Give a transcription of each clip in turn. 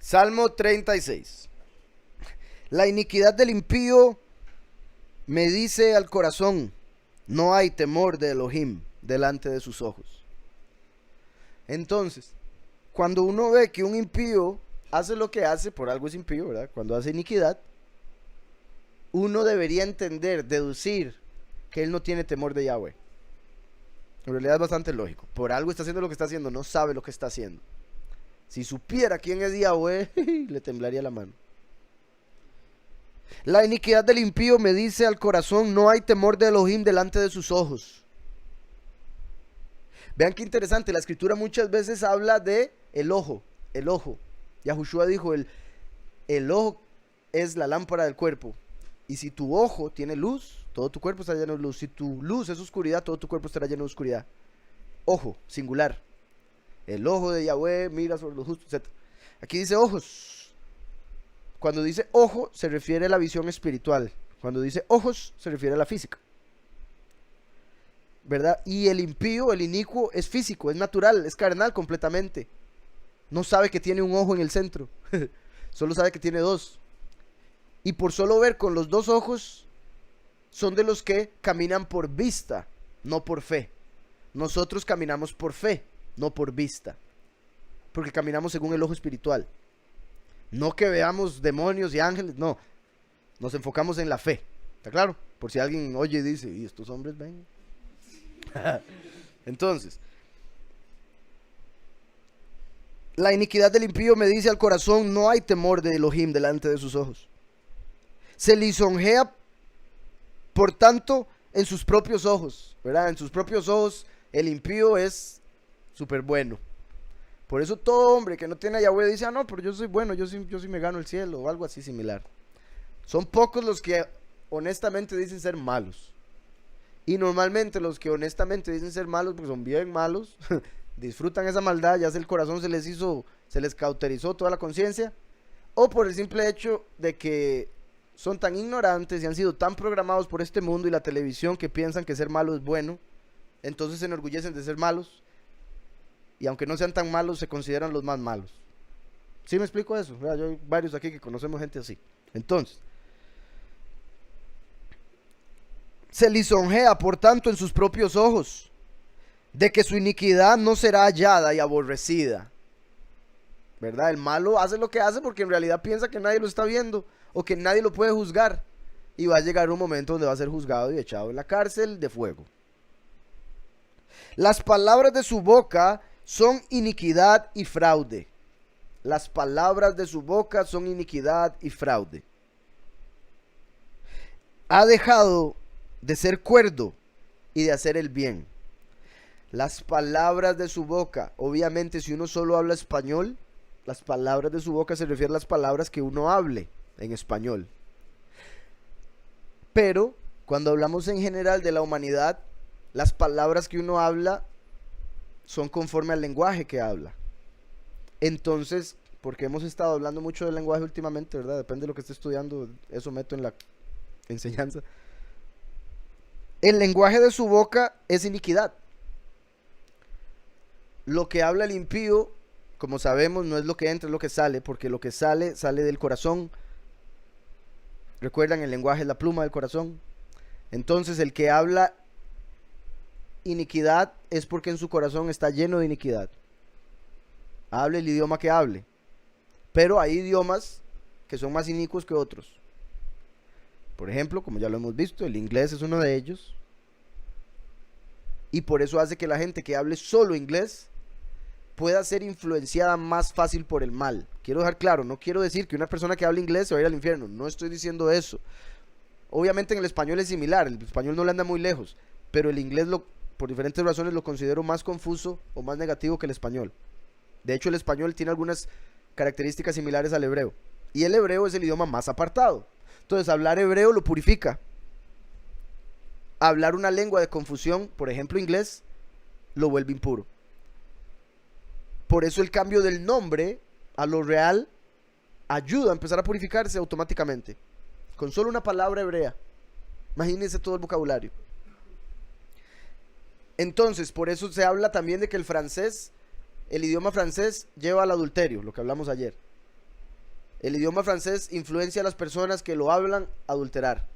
Salmo 36. La iniquidad del impío me dice al corazón, no hay temor de Elohim delante de sus ojos. Entonces, cuando uno ve que un impío hace lo que hace, por algo es impío, ¿verdad? Cuando hace iniquidad, uno debería entender, deducir que él no tiene temor de Yahweh. En realidad es bastante lógico. Por algo está haciendo lo que está haciendo, no sabe lo que está haciendo. Si supiera quién es Yahweh, le temblaría la mano. La iniquidad del impío me dice al corazón, no hay temor de Elohim delante de sus ojos. Vean qué interesante, la escritura muchas veces habla de el ojo, el ojo. Yahushua dijo, el ojo es la lámpara del cuerpo. Y si tu ojo tiene luz, todo tu cuerpo estará lleno de luz. Si tu luz es oscuridad, todo tu cuerpo estará lleno de oscuridad. Ojo, singular. El ojo de Yahweh mira sobre los justos, etc. Aquí dice ojos. Cuando dice ojo, se refiere a la visión espiritual. Cuando dice ojos, se refiere a la física. ¿Verdad? Y el impío, el inicuo, es físico, es natural, es carnal completamente. No sabe que tiene un ojo en el centro. Solo sabe que tiene dos. Y por solo ver con los dos ojos, son de los que caminan por vista, no por fe. Nosotros caminamos por fe, no por vista. Porque caminamos según el ojo espiritual. No que veamos demonios y ángeles, no. Nos enfocamos en la fe. ¿Está claro? Por si alguien oye y dice, ¿y estos hombres ven? Entonces, la iniquidad del impío me dice al corazón, no hay temor de Elohim delante de sus ojos. Se lisonjea, por tanto, en sus propios ojos, ¿verdad? En sus propios ojos, el impío es súper bueno. Por eso todo hombre que no tiene a Yahweh dice, ah, no, pero yo soy bueno, yo sí me gano el cielo, o algo así similar. Son pocos los que honestamente dicen ser malos. Y normalmente los que honestamente dicen ser malos, porque son bien malos, disfrutan esa maldad, ya sea el corazón se les cauterizó toda la conciencia, o por el simple hecho de que son tan ignorantes y han sido tan programados por este mundo y la televisión que piensan que ser malo es bueno, entonces se enorgullecen de ser malos, y aunque no sean tan malos, se consideran los más malos. ¿Sí me explico eso? Yo hay varios aquí que conocemos gente así. Entonces, se lisonjea, por tanto, en sus propios ojos, de que su iniquidad no será hallada y aborrecida. ¿Verdad? El malo hace lo que hace porque en realidad piensa que nadie lo está viendo o que nadie lo puede juzgar. Y va a llegar un momento donde va a ser juzgado y echado en la cárcel de fuego. Las palabras de su boca son iniquidad y fraude. Las palabras de su boca son iniquidad y fraude. Ha dejado de ser cuerdo y de hacer el bien. Las palabras de su boca, obviamente si uno solo habla español, las palabras de su boca se refieren a las palabras que uno hable en español. Pero cuando hablamos en general de la humanidad, las palabras que uno habla son conforme al lenguaje que habla. Entonces, porque hemos estado hablando mucho del lenguaje últimamente, ¿verdad? Depende de lo que esté estudiando, eso meto en la enseñanza. El lenguaje de su boca es iniquidad. Lo que habla el impío, como sabemos, no es lo que entra, es lo que sale, porque lo que sale, sale del corazón. ¿Recuerdan? El lenguaje es la pluma del corazón. Entonces, el que habla iniquidad es porque en su corazón está lleno de iniquidad. Hable el idioma que hable. Pero hay idiomas que son más inicuos que otros. Por ejemplo, como ya lo hemos visto, el inglés es uno de ellos. Y por eso hace que la gente que hable solo inglés pueda ser influenciada más fácil por el mal. Quiero dejar claro, no quiero decir que una persona que hable inglés se va a ir al infierno. No estoy diciendo eso. Obviamente en el español es similar, el español no le anda muy lejos. Pero el inglés, por diferentes razones, lo considero más confuso o más negativo que el español. De hecho, el español tiene algunas características similares al hebreo. Y el hebreo es el idioma más apartado. Entonces, hablar hebreo lo purifica. Hablar una lengua de confusión, por ejemplo inglés, lo vuelve impuro. Por eso el cambio del nombre a lo real ayuda a empezar a purificarse automáticamente. Con solo una palabra hebrea. Imagínense todo el vocabulario. Entonces, por eso se habla también de que el idioma francés lleva al adulterio, lo que hablamos ayer. El idioma francés influencia a las personas que lo hablan a adulterar.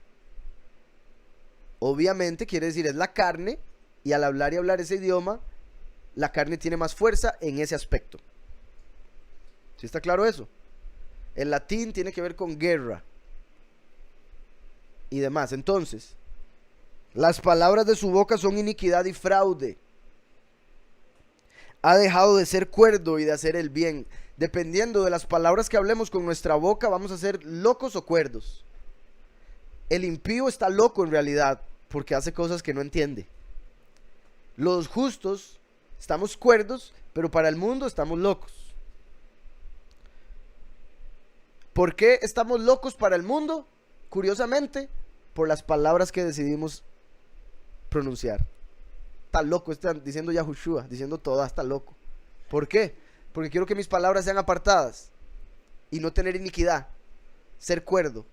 Obviamente quiere decir es la carne, y al hablar y hablar ese idioma, la carne tiene más fuerza en ese aspecto. ¿Sí está claro eso? El latín tiene que ver con guerra y demás. Entonces, las palabras de su boca son iniquidad y fraude. Ha dejado de ser cuerdo y de hacer el bien. Dependiendo de las palabras que hablemos con nuestra boca, vamos a ser locos o cuerdos. El impío está loco en realidad, porque hace cosas que no entiende. Los justos estamos cuerdos, pero para el mundo estamos locos. ¿Por qué estamos locos para el mundo? Curiosamente, por las palabras que decidimos pronunciar. Está loco, están diciendo Yahushua, diciendo todas, está loco. ¿Por qué? Porque quiero que mis palabras sean apartadas y no tener iniquidad, ser cuerdo.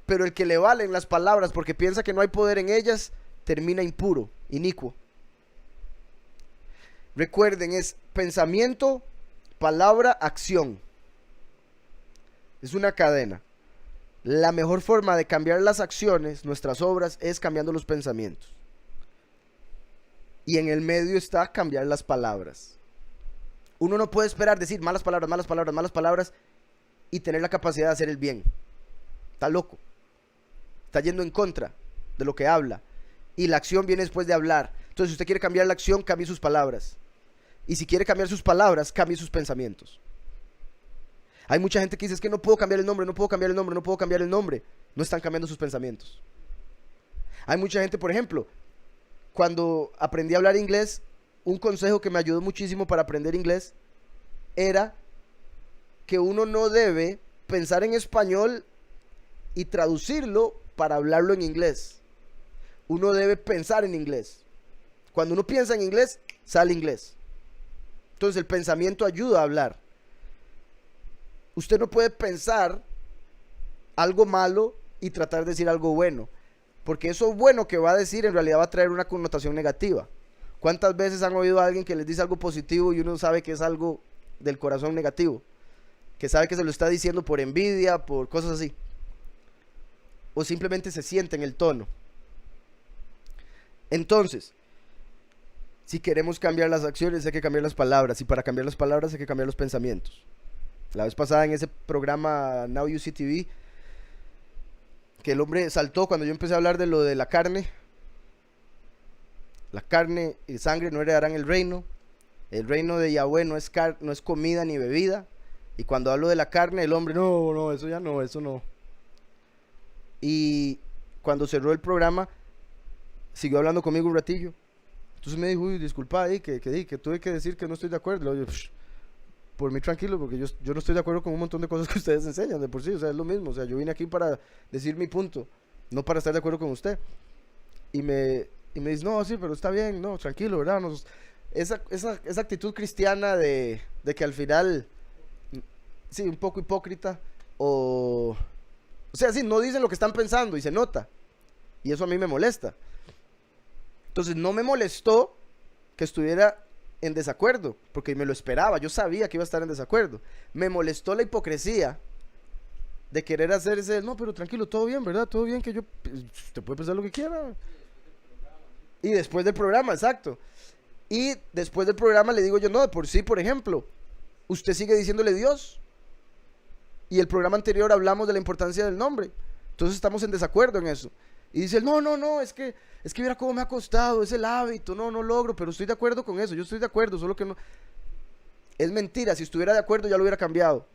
Pero el que le valen las palabras porque piensa que no hay poder en ellas, termina impuro, inicuo. Recuerden, es pensamiento, palabra, acción. Es una cadena. La mejor forma de cambiar las acciones, nuestras obras, es cambiando los pensamientos. Y en el medio está cambiar las palabras. Uno no puede esperar decir malas palabras, malas palabras, malas palabras y tener la capacidad de hacer el bien. Está loco. Está yendo en contra de lo que habla. Y la acción viene después de hablar. Entonces, si usted quiere cambiar la acción, cambie sus palabras. Y si quiere cambiar sus palabras, cambie sus pensamientos. Hay mucha gente que dice, es que no puedo cambiar el nombre, no puedo cambiar el nombre, no puedo cambiar el nombre. No están cambiando sus pensamientos. Hay mucha gente, por ejemplo, cuando aprendí a hablar inglés, un consejo que me ayudó muchísimo para aprender inglés era que uno no debe pensar en español y traducirlo para hablarlo en inglés. Uno debe pensar en inglés. Cuando uno piensa en inglés, sale inglés. Entonces el pensamiento ayuda a hablar. Usted no puede pensar algo malo y tratar de decir algo bueno, porque eso bueno que va a decir en realidad va a traer una connotación negativa. ¿Cuántas veces han oído a alguien que les dice algo positivo y uno sabe que es algo del corazón negativo? Que sabe que se lo está diciendo por envidia, por cosas así. O simplemente se siente en el tono. Entonces, si queremos cambiar las acciones, hay que cambiar las palabras. Y para cambiar las palabras hay que cambiar los pensamientos. La vez pasada en ese programa Now You See TV, que el hombre saltó cuando yo empecé a hablar de lo de la carne. La carne y sangre no heredarán el reino. El reino de Yahweh no es comida ni bebida. Y cuando hablo de la carne, el hombre, no, eso ya no, eso no. Y cuando cerró el programa, siguió hablando conmigo un ratillo. Entonces me dijo, uy, disculpa ahí, que tuve que decir que no estoy de acuerdo. Le digo, por mí tranquilo, porque yo no estoy de acuerdo con un montón de cosas que ustedes enseñan de por sí. O sea, es lo mismo. O sea, yo vine aquí para decir mi punto, no para estar de acuerdo con usted. Y me dice, no, sí, pero está bien, no, tranquilo, ¿verdad? Esa actitud cristiana de que al final, sí, un poco hipócrita, o sea, sí, no dicen lo que están pensando y se nota. Y eso a mí me molesta. Entonces no me molestó que estuviera en desacuerdo, porque me lo esperaba, yo sabía que iba a estar en desacuerdo. Me molestó la hipocresía de querer hacerse, no, pero tranquilo, todo bien, ¿verdad? Todo bien, que usted puede pensar lo que quiera. Y después del programa, exacto. Y después del programa le digo yo, no, de por sí, por ejemplo, usted sigue diciéndole Dios. Y el programa anterior hablamos de la importancia del nombre. Entonces estamos en desacuerdo en eso. Y dice, no, es que mira cómo me ha costado, es el hábito, no logro, pero estoy de acuerdo con eso, yo estoy de acuerdo, solo que no. Es mentira, si estuviera de acuerdo ya lo hubiera cambiado.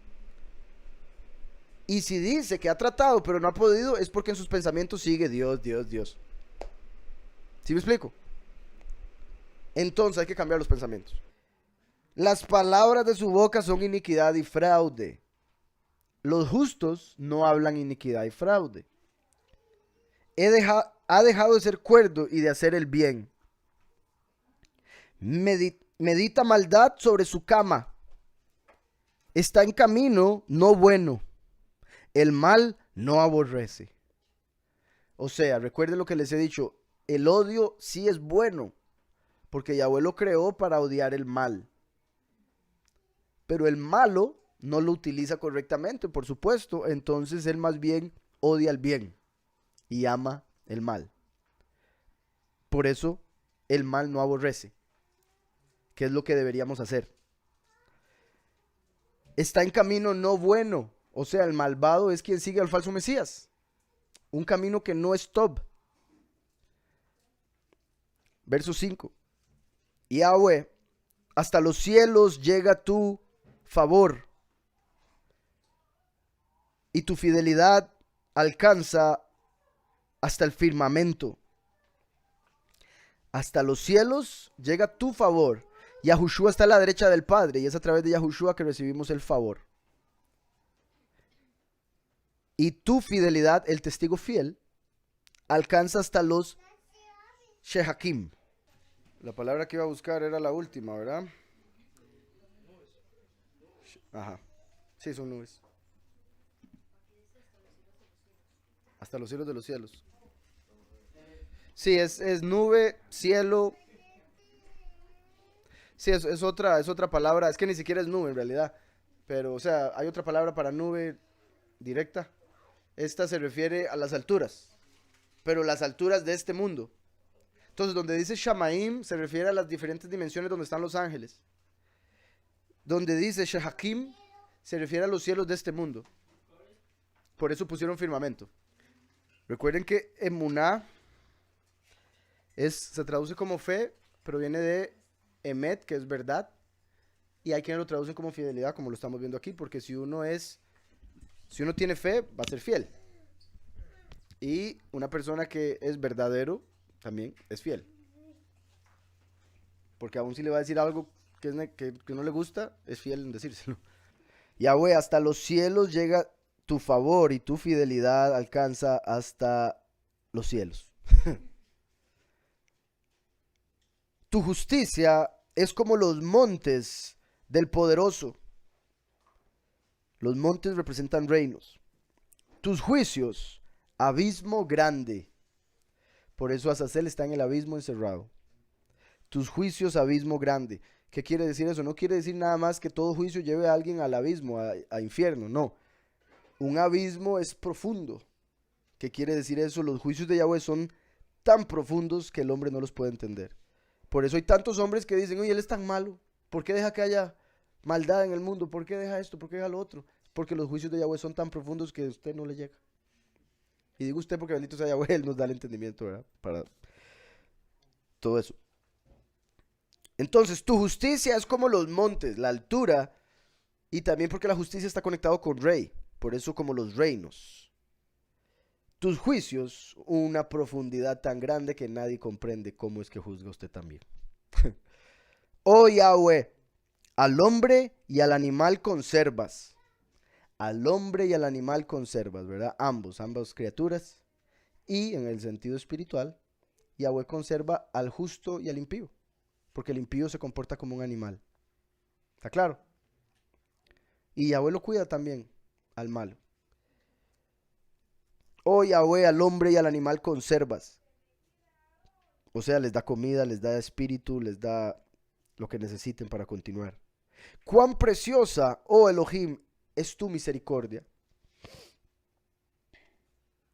Y si dice que ha tratado pero no ha podido, es porque en sus pensamientos sigue Dios. ¿Sí me explico? Entonces hay que cambiar los pensamientos. Las palabras de su boca son iniquidad y fraude. Los justos no hablan iniquidad y fraude. Ha dejado de ser cuerdo y de hacer el bien. Medita maldad sobre su cama. Está en camino no bueno. El mal no aborrece. O sea, recuerden lo que les he dicho. El odio sí es bueno, porque Yahweh lo creó para odiar el mal. Pero el malo no lo utiliza correctamente, por supuesto. Entonces él más bien odia el bien y ama el mal. Por eso el mal no aborrece, que es lo que deberíamos hacer. Está en camino no bueno, o sea, el malvado es quien sigue al falso Mesías. Un camino que no es top. Verso 5. Yahweh, hasta los cielos llega tu favor y tu fidelidad alcanza hasta el firmamento. Hasta los cielos llega tu favor. Yahushua está a la derecha del Padre y es a través de Yahushua que recibimos el favor. Y tu fidelidad, el testigo fiel, alcanza hasta los Shehakim. La palabra que iba a buscar era la última, ¿verdad? Ajá. Sí, son nubes. Hasta los cielos de los cielos. Sí, es nube, cielo. Sí, es otra palabra. Es que ni siquiera es nube en realidad. Pero, o sea, hay otra palabra para nube directa. Esta se refiere a las alturas. Pero las alturas de este mundo. Entonces, donde dice Shamaim, se refiere a las diferentes dimensiones donde están los ángeles. Donde dice Shehakim, se refiere a los cielos de este mundo. Por eso pusieron firmamento. Recuerden que emuná se traduce como fe, pero viene de emet, que es verdad. Y hay quienes lo traducen como fidelidad, como lo estamos viendo aquí, porque si uno tiene fe, va a ser fiel. Y una persona que es verdadero, también es fiel. Porque aún si le va a decir algo que no le gusta, es fiel en decírselo. Yahweh, hasta los cielos llega tu favor y tu fidelidad alcanza hasta los cielos. Tu justicia es como los montes del poderoso. Los montes representan reinos. Tus juicios, abismo grande. Por eso Azazel está en el abismo encerrado. Tus juicios, abismo grande. ¿Qué quiere decir eso? No quiere decir nada más que todo juicio lleve a alguien al abismo, a infierno, no. Un abismo es profundo. ¿Qué quiere decir eso? Los juicios de Yahweh son tan profundos que el hombre no los puede entender. Por eso hay tantos hombres que dicen, oye, él es tan malo. ¿Por qué deja que haya maldad en el mundo? ¿Por qué deja esto? ¿Por qué deja lo otro? Porque los juicios de Yahweh son tan profundos que a usted no le llega. Y digo usted porque bendito sea Yahweh, él nos da el entendimiento, ¿verdad? Para todo eso. Entonces, tu justicia es como los montes, la altura, y también porque la justicia está conectado con rey, por eso como los reinos. Tus juicios, una profundidad tan grande que nadie comprende cómo es que juzga usted también. Oh Yahweh, al hombre y al animal conservas. Al hombre y al animal conservas, ¿verdad? Ambas criaturas. Y en el sentido espiritual, Yahweh conserva al justo y al impío. Porque el impío se comporta como un animal. ¿Está claro? Y Yahweh lo cuida también al malo. Oh Yahweh, al hombre y al animal conservas. O sea, les da comida, les da espíritu, les da lo que necesiten para continuar. Cuán preciosa, oh Elohim, es tu misericordia.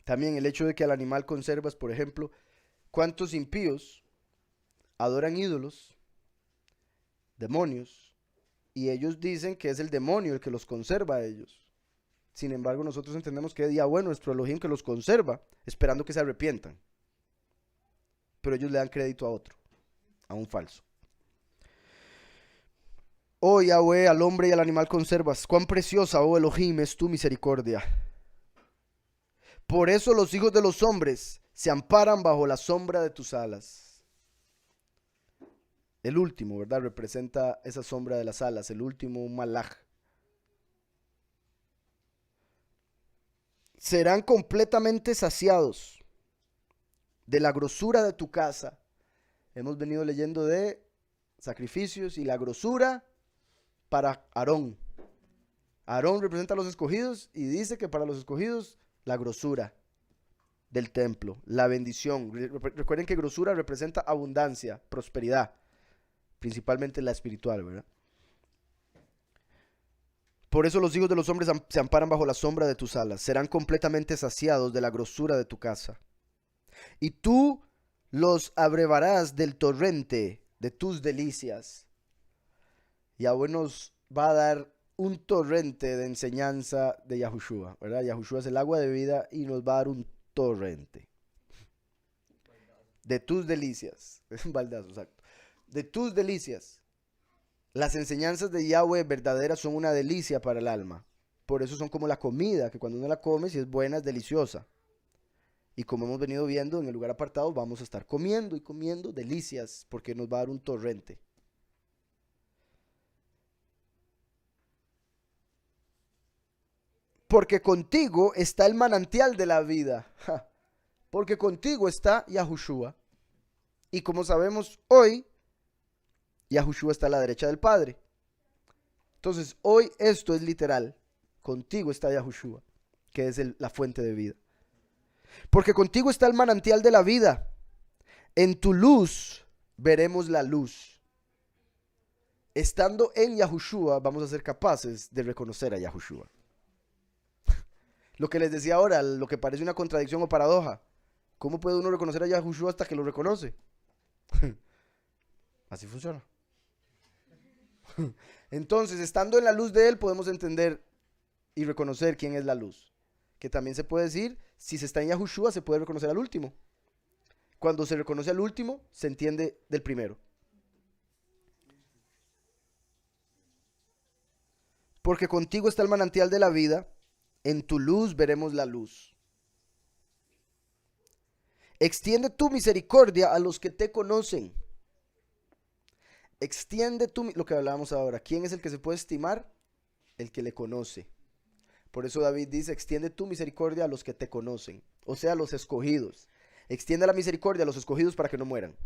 También el hecho de que al animal conservas, por ejemplo, cuántos impíos adoran ídolos, demonios, y ellos dicen que es el demonio el que los conserva a ellos. Sin embargo, nosotros entendemos que es Yahweh, nuestro Elohim, que los conserva, esperando que se arrepientan. Pero ellos le dan crédito a otro, a un falso. Oh Yahweh, al hombre y al animal conservas. Cuán preciosa, oh Elohim, es tu misericordia. Por eso los hijos de los hombres se amparan bajo la sombra de tus alas. El último, ¿verdad? Representa esa sombra de las alas, el último, un malaj. Serán completamente saciados de la grosura de tu casa. Hemos venido leyendo de sacrificios y la grosura para Aarón. Aarón representa a los escogidos y dice que para los escogidos la grosura del templo, la bendición. Recuerden que grosura representa abundancia, prosperidad, principalmente la espiritual, ¿verdad? Por eso los hijos de los hombres se amparan bajo la sombra de tus alas. Serán completamente saciados de la grosura de tu casa. Y tú los abrevarás del torrente de tus delicias. Yahweh nos va a dar un torrente de enseñanza de Yahushua, ¿verdad? Yahushua es el agua de vida y nos va a dar un torrente de tus delicias. Es un baldazo, exacto. De tus delicias. Las enseñanzas de Yahweh verdaderas son una delicia para el alma. Por eso son como la comida, que cuando uno la come, si es buena, es deliciosa. Y como hemos venido viendo en el lugar apartado, vamos a estar comiendo y comiendo delicias, porque nos va a dar un torrente. Porque contigo está el manantial de la vida. Ja. Porque contigo está Yahushua. Y como sabemos hoy, Yahushua está a la derecha del Padre. Entonces, hoy esto es literal. Contigo está Yahushua, que es la fuente de vida. Porque contigo está el manantial de la vida. En tu luz veremos la luz. Estando en Yahushua, vamos a ser capaces de reconocer a Yahushua. Lo que les decía ahora, lo que parece una contradicción o paradoja. ¿Cómo puede uno reconocer a Yahushua hasta que lo reconoce? Así funciona. Entonces, estando en la luz de Él, podemos entender y reconocer quién es la luz. Que también se puede decir, si se está en Yahushua, se puede reconocer al último. Cuando se reconoce al último, se entiende del primero. Porque contigo está el manantial de la vida, en tu luz veremos la luz. Extiende tu misericordia a los que te conocen. Extiende lo que hablábamos ahora. ¿Quién es el que se puede estimar? El que le conoce. Por eso David dice, extiende tu misericordia a los que te conocen. O sea, a los escogidos. Extiende la misericordia a los escogidos para que no mueran.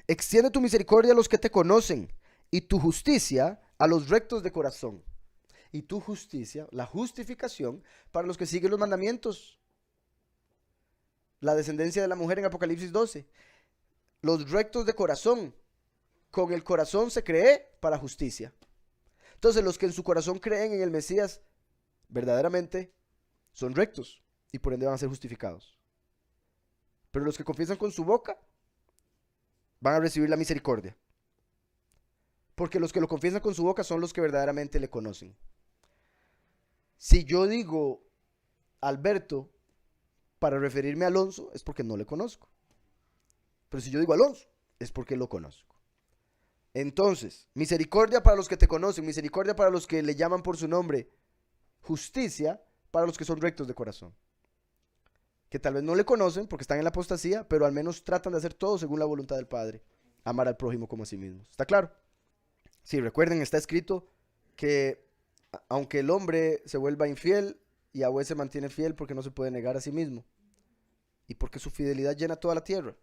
Extiende tu misericordia a los que te conocen y tu justicia a los rectos de corazón. Y tu justicia, la justificación para los que siguen los mandamientos. La descendencia de la mujer en Apocalipsis 12. Los rectos de corazón. Con el corazón se cree para justicia. Entonces los que en su corazón creen en el Mesías verdaderamente son rectos y por ende van a ser justificados. Pero los que confiesan con su boca van a recibir la misericordia. Porque los que lo confiesan con su boca son los que verdaderamente le conocen. Si yo digo Alberto para referirme a Alonso, es porque no le conozco. Pero si yo digo Alonso, es porque lo conozco. Entonces, misericordia para los que te conocen, misericordia para los que le llaman por su nombre, justicia para los que son rectos de corazón. Que tal vez no le conocen porque están en la apostasía, pero al menos tratan de hacer todo según la voluntad del Padre. Amar al prójimo como a sí mismos. ¿Está claro? Sí, recuerden, está escrito que aunque el hombre se vuelva infiel, Yahweh se mantiene fiel porque no se puede negar a sí mismo. Y porque su fidelidad llena toda la tierra.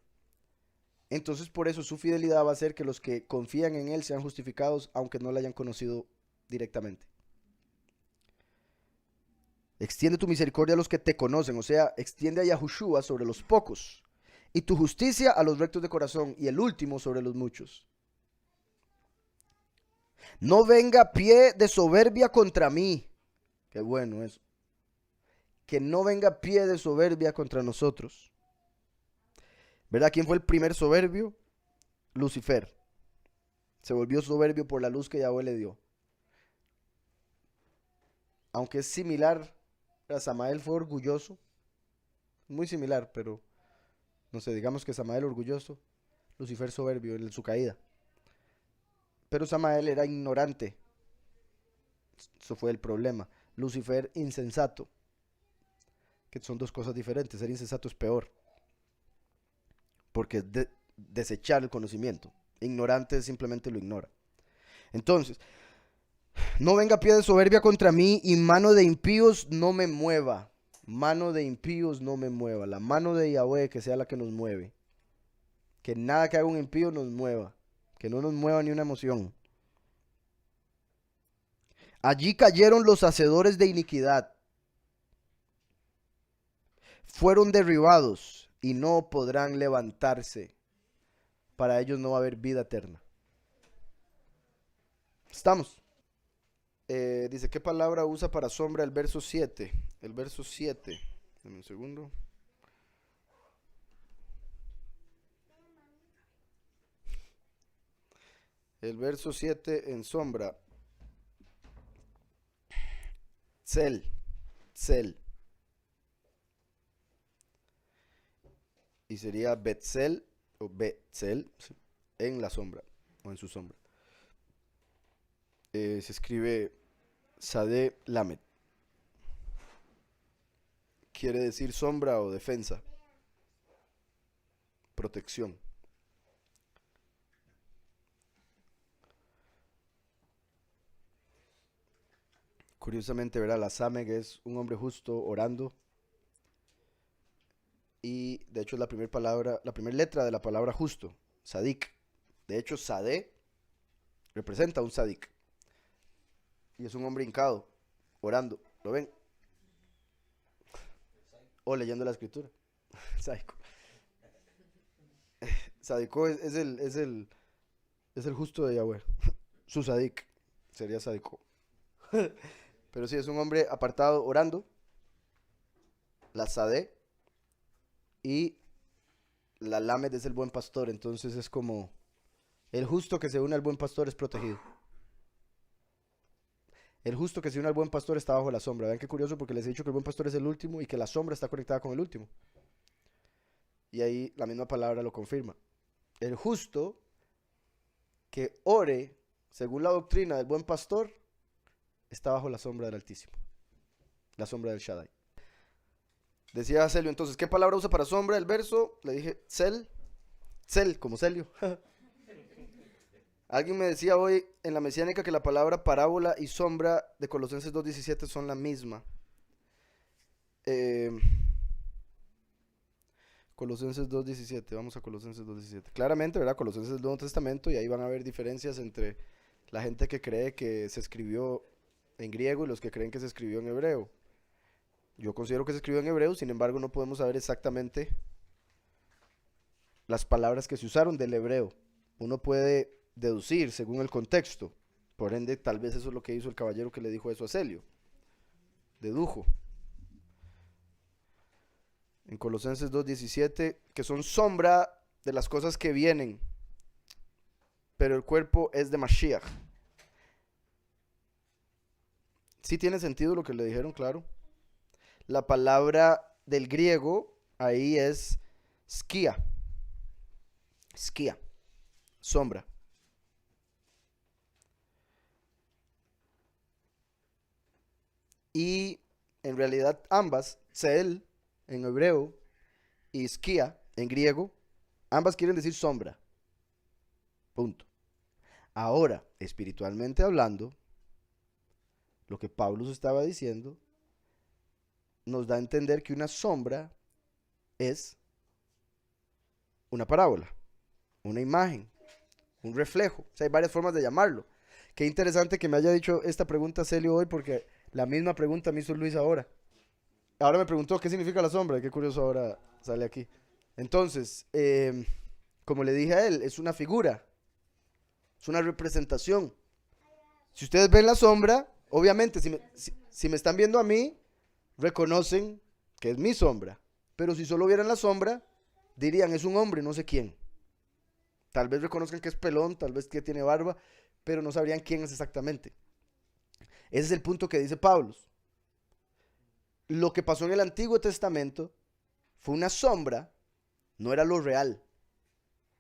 Entonces por eso su fidelidad va a hacer que los que confían en Él sean justificados aunque no le hayan conocido directamente. Extiende tu misericordia a los que te conocen, o sea, extiende a Yahushua sobre los pocos y tu justicia a los rectos de corazón y el último sobre los muchos. No venga pie de soberbia contra mí. Qué bueno eso. Que no venga pie de soberbia contra nosotros. ¿Verdad? ¿Quién fue el primer soberbio? Lucifer. Se volvió soberbio por la luz que Yahweh le dio. Aunque es similar, Samael fue orgulloso. Muy similar, pero no sé, digamos que Samael orgulloso, Lucifer soberbio en su caída. Pero Samael era ignorante. Eso fue el problema. Lucifer insensato. Que son dos cosas diferentes. Ser insensato es peor. Porque es desechar el conocimiento. Ignorante simplemente lo ignora. Entonces, no venga pie de soberbia contra mí y mano de impíos no me mueva. Mano de impíos no me mueva. La mano de Yahweh que sea la que nos mueve. Que nada que haga un impío nos mueva. Que no nos mueva ni una emoción. Allí cayeron los hacedores de iniquidad. Fueron derribados y no podrán levantarse. Para ellos no va a haber vida eterna. ¿Estamos? Dice, ¿qué palabra usa para sombra el verso 7? El verso 7. Dame un segundo. El verso 7 en sombra. Tzel. Tzel. Y sería Betzel o Betzel en la sombra o en su sombra. Se escribe Sade Lamed. Quiere decir sombra o defensa. Protección. Curiosamente, verá, la Sameg es un hombre justo orando. Y de hecho es la primera palabra, la primera letra de la palabra justo, Sadik. De hecho, Sadé representa a un Sadik. Y es un hombre hincado, orando. ¿Lo ven? O leyendo la escritura. Sádico. Sádico es el justo de Yahweh. Su Sadik sería sádico. Pero sí, es un hombre apartado orando. La Sadé. Y la Lamed es el buen pastor. Entonces es como el justo que se une al buen pastor es protegido. El justo que se une al buen pastor está bajo la sombra. Vean qué curioso, porque les he dicho que el buen pastor es el último y que la sombra está conectada con el último. Y ahí la misma palabra lo confirma. El justo que ore según la doctrina del buen pastor está bajo la sombra del Altísimo, la sombra del Shaddai. Decía Celio entonces, ¿qué palabra usa para sombra el verso? Le dije, Cel, como Celio. Alguien me decía hoy en la mesiánica que la palabra parábola y sombra de Colosenses 2:17 son la misma. Colosenses 2:17, vamos a Colosenses 2:17. Claramente, ¿verdad? Colosenses es el Nuevo Testamento y ahí van a haber diferencias entre la gente que cree que se escribió en griego y los que creen que se escribió en hebreo. Yo considero que se escribió en hebreo, sin embargo no podemos saber exactamente las palabras que se usaron del hebreo. Uno puede deducir según el contexto. Por ende, tal vez eso es lo que hizo el caballero que le dijo eso a Celio. Dedujo. En Colosenses 2:17, que son sombra de las cosas que vienen, pero el cuerpo es de Mashiach. Sí tiene sentido lo que le dijeron, claro. La palabra del griego ahí es skia. Skia, sombra. Y en realidad ambas, Tzel en hebreo y skia en griego, ambas quieren decir sombra. Punto. Ahora, espiritualmente hablando, lo que Pablo estaba diciendo nos da a entender que una sombra es una parábola, una imagen, un reflejo. O sea, hay varias formas de llamarlo. Qué interesante que me haya dicho esta pregunta Celio hoy, porque la misma pregunta me hizo Luis ahora. Ahora me preguntó qué significa la sombra. Qué curioso ahora sale aquí. Entonces, como le dije a él, es una figura, es una representación. Si ustedes ven la sombra, obviamente, si me están viendo a mí, reconocen que es mi sombra. Pero si solo vieran la sombra, dirían es un hombre, no sé quién. Tal vez reconozcan que es pelón, tal vez que tiene barba, pero no sabrían quién es exactamente. Ese es el punto que dice Pablo. Lo que pasó en el Antiguo Testamento fue una sombra, no era lo real.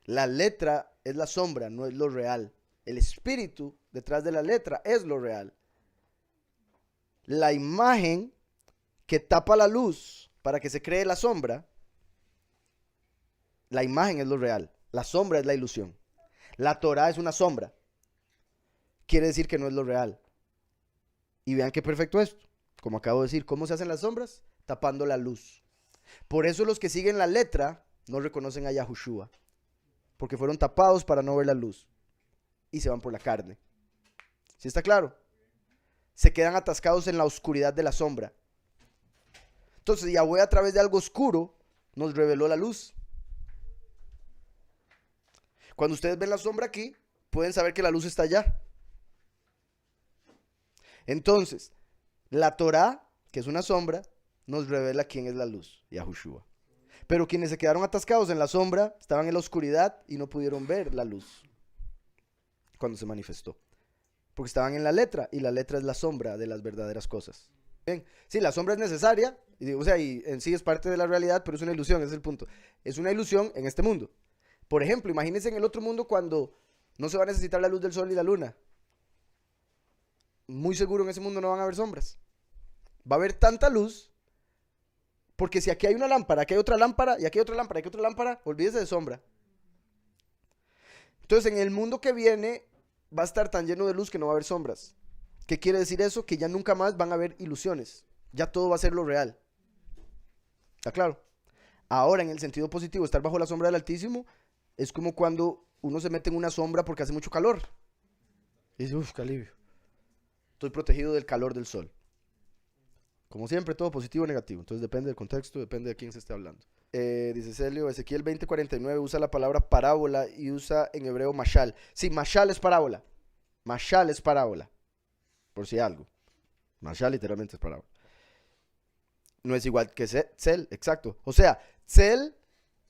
La letra es la sombra, no es lo real. El espíritu detrás de la letra es lo real. La imagen que tapa la luz para que se cree la sombra, la imagen es lo real. La sombra es la ilusión. La Torah es una sombra. Quiere decir que no es lo real. Y vean qué perfecto esto. Como acabo de decir, ¿cómo se hacen las sombras? Tapando la luz. Por eso los que siguen la letra no reconocen a Yahushua, porque fueron tapados para no ver la luz y se van por la carne. ¿Sí está claro? Se quedan atascados en la oscuridad de la sombra. Entonces Yahweh a través de algo oscuro nos reveló la luz. Cuando ustedes ven la sombra aquí, pueden saber que la luz está allá. Entonces, la Torá, que es una sombra, nos revela quién es la luz, Yahushua. Pero quienes se quedaron atascados en la sombra estaban en la oscuridad y no pudieron ver la luz cuando se manifestó. Porque estaban en la letra, y la letra es la sombra de las verdaderas cosas. Bien, sí, la sombra es necesaria, o sea, y en sí es parte de la realidad, pero es una ilusión, ese es el punto. Es una ilusión en este mundo. Por ejemplo, imagínense en el otro mundo cuando no se va a necesitar la luz del sol y la luna. Muy seguro en ese mundo no van a haber sombras. Va a haber tanta luz, porque si aquí hay una lámpara, aquí hay otra lámpara, y aquí hay otra lámpara, aquí hay otra lámpara, olvídese de sombra. Entonces, en el mundo que viene va a estar tan lleno de luz que no va a haber sombras. ¿Qué quiere decir eso? Que ya nunca más van a haber ilusiones. Ya todo va a ser lo real. ¿Está claro? Ahora, en el sentido positivo, estar bajo la sombra del Altísimo es como cuando uno se mete en una sombra porque hace mucho calor. Y dice, uff, qué alivio. Estoy protegido del calor del sol. Como siempre, todo positivo o negativo. Entonces depende del contexto, depende de quién se esté hablando. Dice Celio, Ezequiel 20:49 usa la palabra parábola y usa en hebreo mashal. Sí, mashal es parábola. Mashal es parábola. Por si algo. Mashal literalmente es parábola. No es igual que Tzel, exacto. O sea, Tzel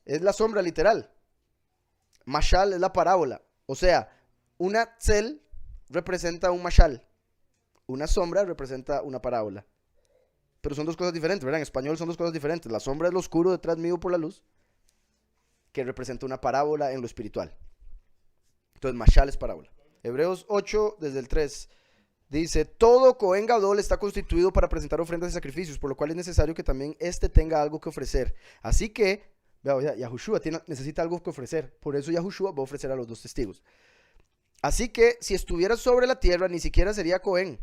es la sombra literal. Mashal es la parábola. O sea, una Tzel representa un mashal. Una sombra representa una parábola. Pero son dos cosas diferentes, ¿verdad? En español son dos cosas diferentes. La sombra es lo oscuro detrás mío por la luz, que representa una parábola en lo espiritual. Entonces, mashal es parábola. Hebreos 8, desde el 3, dice, todo Cohen Gadol está constituido para presentar ofrendas y sacrificios, por lo cual es necesario que también éste tenga algo que ofrecer. Así que, Yahushua necesita algo que ofrecer. Por eso Yahushua va a ofrecer a los dos testigos. Así que, si estuviera sobre la tierra, ni siquiera sería Cohen,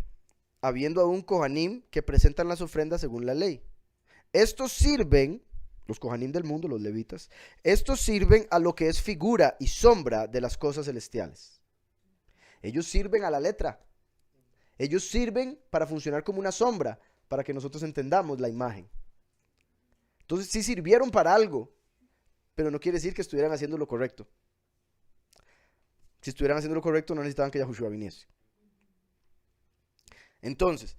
habiendo aún Kohanim que presentan las ofrendas según la ley. Estos sirven, los Kohanim del mundo, los levitas, estos sirven a lo que es figura y sombra de las cosas celestiales. Ellos sirven a la letra. Ellos sirven para funcionar como una sombra, para que nosotros entendamos la imagen. Entonces sí sirvieron para algo, pero no quiere decir que estuvieran haciendo lo correcto. Si estuvieran haciendo lo correcto, no necesitaban que Yahushua viniese. Entonces,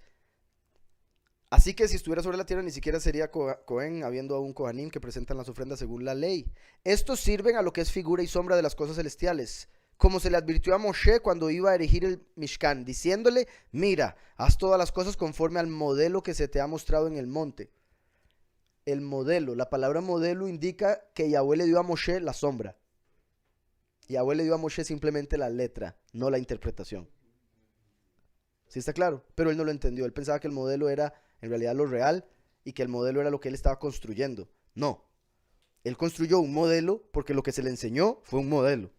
así que si estuviera sobre la tierra, ni siquiera sería Cohen, habiendo aún Kohanim que presentan las ofrendas según la ley. Estos sirven a lo que es figura y sombra de las cosas celestiales, como se le advirtió a Moshe cuando iba a erigir el Mishkan, diciéndole, mira, haz todas las cosas conforme al modelo que se te ha mostrado en el monte. El modelo, la palabra modelo indica que Yahweh le dio a Moshe la sombra. Yahweh le dio a Moshe simplemente la letra, no la interpretación. ¿Sí está claro? Pero él no lo entendió. Él pensaba que el modelo era en realidad lo real y que el modelo era lo que él estaba construyendo. No. Él construyó un modelo porque lo que se le enseñó fue un modelo.